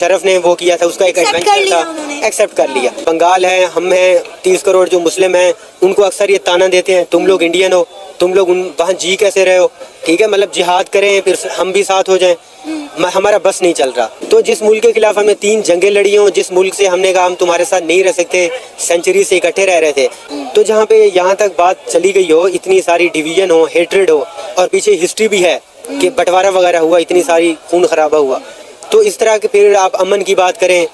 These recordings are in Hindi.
शरफ ने वो किया था, उसका एक एडवेंचर था, एक्सेप्ट कर लिया। बंगाल है, हम हैं 30 करोड़ जो मुस्लिम हैं, उनको अक्सर ये ताना देते हैं तुम लोग इंडियन हो, तुम लोग वहाँ जी कैसे रहे हो, ठीक है, मतलब जिहाद करें फिर हम भी साथ हो जाएं, हमारा बस नहीं चल रहा। तो जिस मुल्क के खिलाफ हमने 3 जंगें लड़ी हों, जिस मुल्क से हमने कहा हम तुम्हारे साथ नहीं रह सकते, सेंचुरी से इकट्ठे रह रहे थे, तो जहाँ पे यहाँ तक बात चली गई हो, इतनी सारी डिवीजन हो, हेट्रेड हो, और पीछे हिस्ट्री भी है कि बंटवारा वगैरह हुआ, इतनी सारी खून खराबा हुआ, तो इस तरह के फिर आप अमन की बात करें,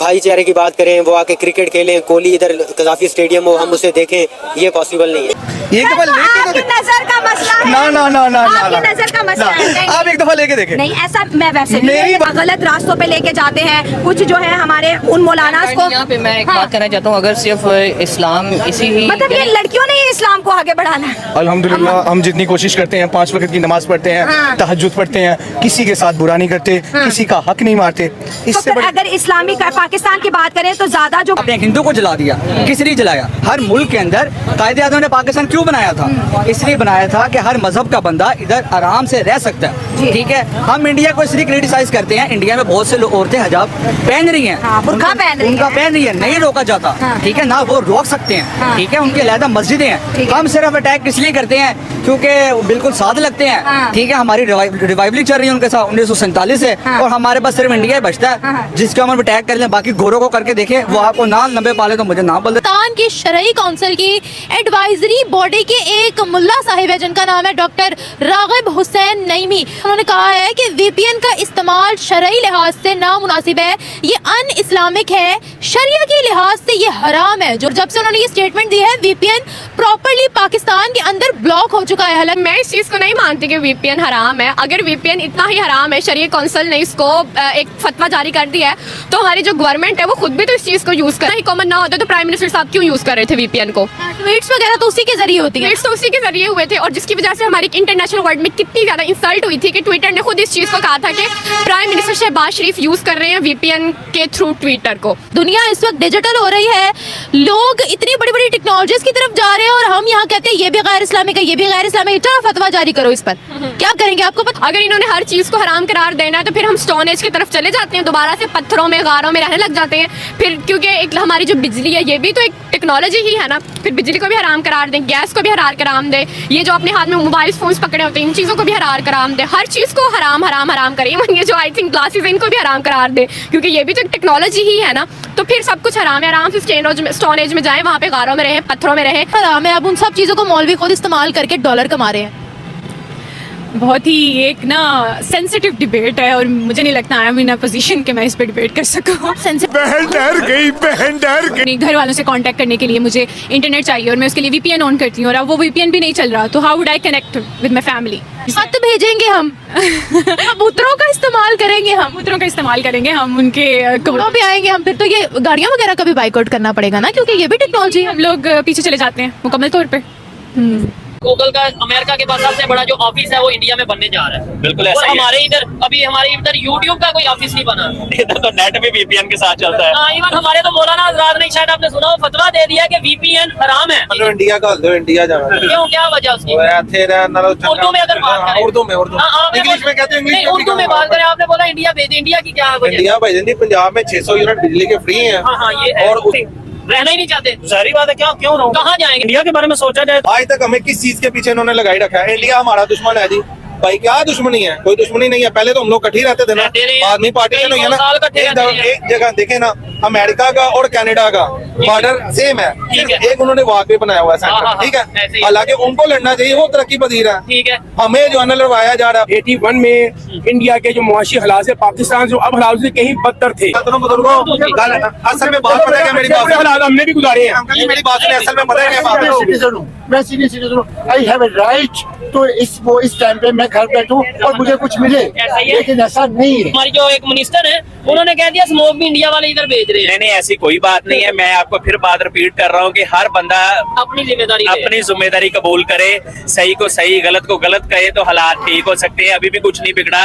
भाईचारे की बात करें, वो आके क्रिकेट खेलें, कोहली इधर कजाफी स्टेडियम हो, हम उसे देखें, ये पॉसिबल नहीं है। एक दफा लेके तो नजर का मसला है। ना आपकी नजर का मसला है। आप एक दफा लेके देखें। नहीं ऐसा मैं वैसे नहीं, गलत रास्तों पे लेके जाते हैं कुछ जो है हमारे उन मौलाना को। यहाँ पे मैं एक बात करना चाहता हूँ, अगर सिर्फ इस्लाम इसी ही मतलब ये लड़कियों ने ही इस्लाम को आगे बढ़ाना है। अल्हम्दुलिल्लाह हम जितनी कोशिश करते हैं, 5 वक्त की नमाज पढ़ते हैं, तहज्जुद पढ़ते हैं, किसी के साथ बुरा नहीं करते, किसी का हक नहीं मारते। इससे तो अगर इस्लामी पाकिस्तान की बात करें तो ज्यादा जो आपने हिंदू को जला दिया, किसने जलाया? हर मुल्क के अंदर कायदे आज़म ने पाकिस्तान क्यों बनाया था? इसलिए बनाया था कि हर मजहब का बंदा इधर आराम से रह सकता है, ठीक है। हम इंडिया को इसलिए क्रिटिसाइज करते हैं, इंडिया में बहुत से औरतें हिजाब पहन रही हैं, बुर्का पहन रही है, नहीं रोका जाता, ठीक है ना, वो रोक सकते हैं, ठीक है, उनकी अलहदा मस्जिदें हैं। हम सिर्फ अटैक इसलिए करते हैं क्योंकि बिल्कुल साथ लगते हैं, ठीक है, हमारी रिवाइवल चल रही है उनके साथ 1947 से, और हमारे पास सिर्फ इंडिया बचता है जिसके हम अटैक कर लें, बाकी गोरों को करके देखें, वो आपको नाम लंबे पाले तो मुझे नाम बोल दे। पाकिस्तान की शरई काउंसिल की एडवाइजरी बॉडी के एक मुल्ला साहिब है जिनका नाम है डॉक्टर रागिब हुसैन नईमी। उन्होंने कहा है कि वीपीएन का इस्तेमाल शरई लिहाज से नामुनासिब है, ये अन इस्लामिक है, शरिया के लिहाज से ये हराम है। जो जब से उन्होंने ये स्टेटमेंट दी है, वीपीएन प्रॉपर्ली पाकिस्तान के अंदर ब्लॉक हो चुका है। हालांकि मैं इस चीज़ को नहीं मानती कि वीपीएन हराम है। अगर वीपीएन इतना ही हराम है, शरीय काउंसिल ने इसको एक फतवा जारी कर दिया है, तो हमारी जो गवर्नमेंट है वो खुद भी तो इस चीज़ को यूज़ कर, कॉमन ना होता तो प्राइम मिनिस्टर साहब क्यों यूज़ कर रहे थे वीपीएन को? ट्वीट्स वगैरह तो उसी के जरिए होती है, ट्वीट्स तो उसी के जरिए हुए थे, और जिसकी वजह से हमारी इंटरनेशनल वर्ल्ड में कितनी ज़्यादा इंसल्ट हुई थी कि ट्विटर ने खुद इस चीज़ को कहा था कि प्राइम मिनिस्टर शहबाज शरीफ यूज़ कर रहे हैं वीपीएन के थ्रू ट्विटर को। दुनिया इस वक्त डिजिटल हो रही है, लोग इतनी बड़ी बड़ी टेक्नोलॉजीज की तरफ जा रहे हैं, और हम यहाँ कहते हैं ये भी गैर इस्लामिक है, ये भी गैर इस्लामिक है, चलो फतवा जारी करो इस पर। क्या करेंगे आपको पता? अगर इन्होंने हर चीज़ को हराम करार देना है तो फिर हम स्टोन एज की तरफ चले जाते हैं, दोबारा से पत्थरों में गारों में रहने लग जाते हैं फिर, क्योंकि एक हमारी जो बिजली है ये भी तो एक टेक्नोलॉजी ही है ना, फिर बिजली को भी हराम करार दें, गैस को भी हरार कराम दें, ये जो अपने हाथ में मोबाइल फोन्स पकड़े होते हैं इन चीज़ों को भी हरार कराम दें, हर चीज़ को हराम हराम हराम करें। ये जो आई थिंक ग्लासेस इनको भी हराम करार दें, क्योंकि ये भी तो एक टेक्नोलॉजी ही है ना, तो फिर सब कुछ हराम है। आराम से स्टोन एज में जाएं, वहाँ पे गारों में रहें, पत्थरों में रहें। हराम है। अब उन सब चीज़ों को मौलवी खुद इस्तेमाल करके डॉलर कमा रहे हैं। बहुत ही एक ना सेंसिटिव डिबेट है, और मुझे नहीं लगता I am in a position कि मैं इस पे डिबेट कर सकूं। बहन डर गई। घर वालों से कांटेक्ट करने के लिए मुझे इंटरनेट चाहिए, और मैं उसके लिए वीपीएन ऑन करती हूँ, और अब वो वीपीएन भी नहीं चल रहा, तो how would I connect with my family? खत भेजेंगे हम, कबूतरों का इस्तेमाल करेंगे हम, कबूतरों का इस्तेमाल करेंगे हम, उनके कबूतरों पे आएंगे हम, फिर तो ये गाड़ियाँ वगैरह का भी बाइकआउट करना पड़ेगा ना, क्योंकि ये भी टेक्नोलॉजी है। हम लोग पीछे चले जाते हैं मुकम्मल तौर पे। गूगल का अमेरिका के पास सबसे बड़ा जो ऑफिस है वो इंडिया में बनने जा रहा है। बिल्कुल ऐसा और ही है। हमारे इधर यूट्यूब का कोई ऑफिस नहीं बना। इधर तो नेट भी वीपीएन के साथ चलता है। हाँ, इवन हमारे तो मौलाना हजरात ने, शायद आपने सुना हो, फतवा दे दिया कि वीपीएन हराम है। इंडिया का इंडिया जाना क्यों, क्या वजह उसकी? उर्दू में अगर बात करें, उर्दू में इंग्लिश में कहते हैं, इंग्लिश में उर्दू में बात करें। आपने बोला इंडिया भेज, इंडिया की क्या वजह? इंडिया भाई जी पंजाब में 600 यूनिट बिजली के फ्री हैं। हाँ ये है, और रहना ही नहीं चाहते। सारी बात है, क्यों रहूं? कहाँ जाएंगे? इंडिया के बारे में सोचा जाए। आज तक हमें किस चीज के पीछे इन्होंने लगाई रखा है? इंडिया हमारा दुश्मन है जी। भाई क्या दुश्मनी है? कोई दुश्मनी नहीं है। पहले तो हम लोग इकट्ठे रहते थे ना, आदमी पार्टी में नहीं है ना। एक जगह देखे ना, अमेरिका का और कनाडा का बॉर्डर सेम है, एक उन्होंने वहाँ पे बनाया हुआ है सेंटर, ठीक है। हालांकि उनको लड़ना चाहिए, वो तरक्की पजीर है, ठीक है। हमें जो है ना लड़वाया जा रहा है। 81 में इंडिया के जो मुआशी हालात है, पाकिस्तान जो अब हालात से कहीं बदतर थे। असल में बात पता है क्या? मेरी बात हालात हमने भी गुजारे हैं। अंकल जी मेरी बात सुनिए, असल में पता है क्या? मैं सीनियर सिटीजन हूँ, आई हैव ए राइट तो इस टाइम पे मैं घर बैठूं और मुझे कुछ मिले, लेकिन ऐसा नहीं है। हमारी जो एक मिनिस्टर है उन्होंने कह दिया स्मोक भी इंडिया वाले इधर भेज रहे हैं। नहीं, ऐसी कोई बात नहीं है। मैं आपको फिर बात रिपीट कर रहा हूँ कि हर बंदा अपनी जिम्मेदारी कबूल करे, सही को सही, गलत को गलत कहे तो हालात ठीक हो सकते हैं। अभी भी कुछ नहीं बिगड़ा।